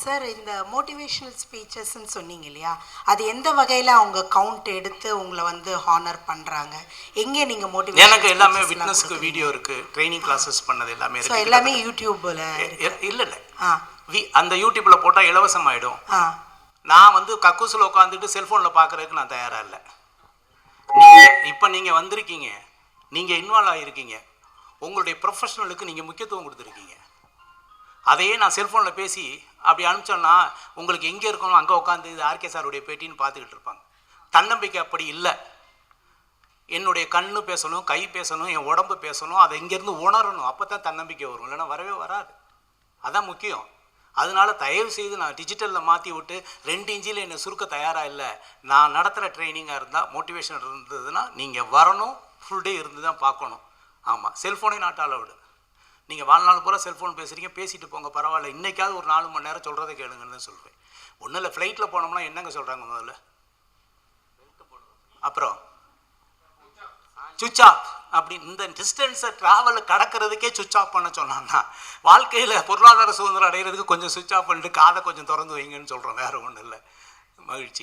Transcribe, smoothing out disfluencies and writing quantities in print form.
Sir இந்த motivational ஸ்பீச்சஸ்ன்னு சொன்னீங்க இல்லையா, அது எந்த வகையில் அவங்க கவுண்ட் எடுத்து உங்களை வந்து ஹானர் பண்ணுறாங்க? எங்கே நீங்கள் மோட்டிவேஷன்? எனக்கு எல்லாமே விட்னஸ்க்கு வீடியோ இருக்குது, ட்ரைனிங் கிளாஸஸ் பண்ணது எல்லாமே ஸோ இருக்குது. எல்லாமே யூடியூப்பில் இல்லை அந்த யூடியூப்பில் போட்டால் இலவசமாயிடும். நான் வந்து கக்கூசில் உட்காந்துட்டு செல்ஃபோனில் பார்க்குறதுக்கு நான் தயாராக இல்லை. இப்போ நீங்கள் வந்திருக்கீங்க, நீங்கள் இன்வால்வ் ஆகியிருக்கீங்க, உங்களுடைய ப்ரொஃபஷனலுக்கு நீங்கள் முக்கியத்துவம் கொடுத்துருக்கீங்க. அதையே நான் செல்ஃபோனில் பேசி அப்படி அனுப்பிச்சோன்னா உங்களுக்கு எங்கே இருக்கணும் அங்கே உட்காந்து இது ஆர்கே சாருடைய பேட்டின்னு பார்த்துக்கிட்டு இருப்பாங்க. தன்னம்பிக்கை அப்படி இல்லை. என்னுடைய கண்ணு பேசணும், கை பேசணும், என் உடம்பு பேசணும், அதை இங்கேருந்து உணரணும். அப்போ தான் தன்னம்பிக்கை வரும், இல்லைன்னா வரவே வராது. அதான் முக்கியம். அதனால தயவு செய்து நான் டிஜிட்டலில் மாற்றி விட்டு 2 இன்ச்சில் என்னை சுருக்க தயாராக இல்லை. நான் நடத்துகிற ட்ரைனிங்காக இருந்தால் மோட்டிவேஷன் இருந்ததுன்னா நீங்கள் வரணும், ஃபுல் டே இருந்து தான் பார்க்கணும். ஆமாம், செல்ஃபோனே நாட் அலவுடு. நீங்கள் வாழ்நாள் பூரா செல்ஃபோன் பேசுகிறீங்க, பேசிட்டு போங்க, பரவாயில்ல. இன்றைக்காவது ஒரு 4 மணி நேரம் சொல்கிறத கேளுங்கன்னு தான் சொல்வேன். ஒன்றும் இல்லை, ஃப்ளைட்டில் போனோம்னா என்னங்க சொல்கிறாங்க முதல்ல? அப்புறம் சுவிட்ச் ஆஃப். அப்படி இந்த டிஸ்டன்ஸை ட்ராவலில் கடக்கிறதுக்கே சுவிட்ச் ஆஃப் பண்ண சொன்னான்னா, வாழ்க்கையில் பொருளாதார சுதந்திரம் அடைகிறதுக்கு கொஞ்சம் சுவிட்ச் ஆஃப் பண்ணிட்டு காதை கொஞ்சம் திறந்து வைங்கன்னு சொல்கிறோம். வேறு ஒன்றும் இல்லை. மகிழ்ச்சி.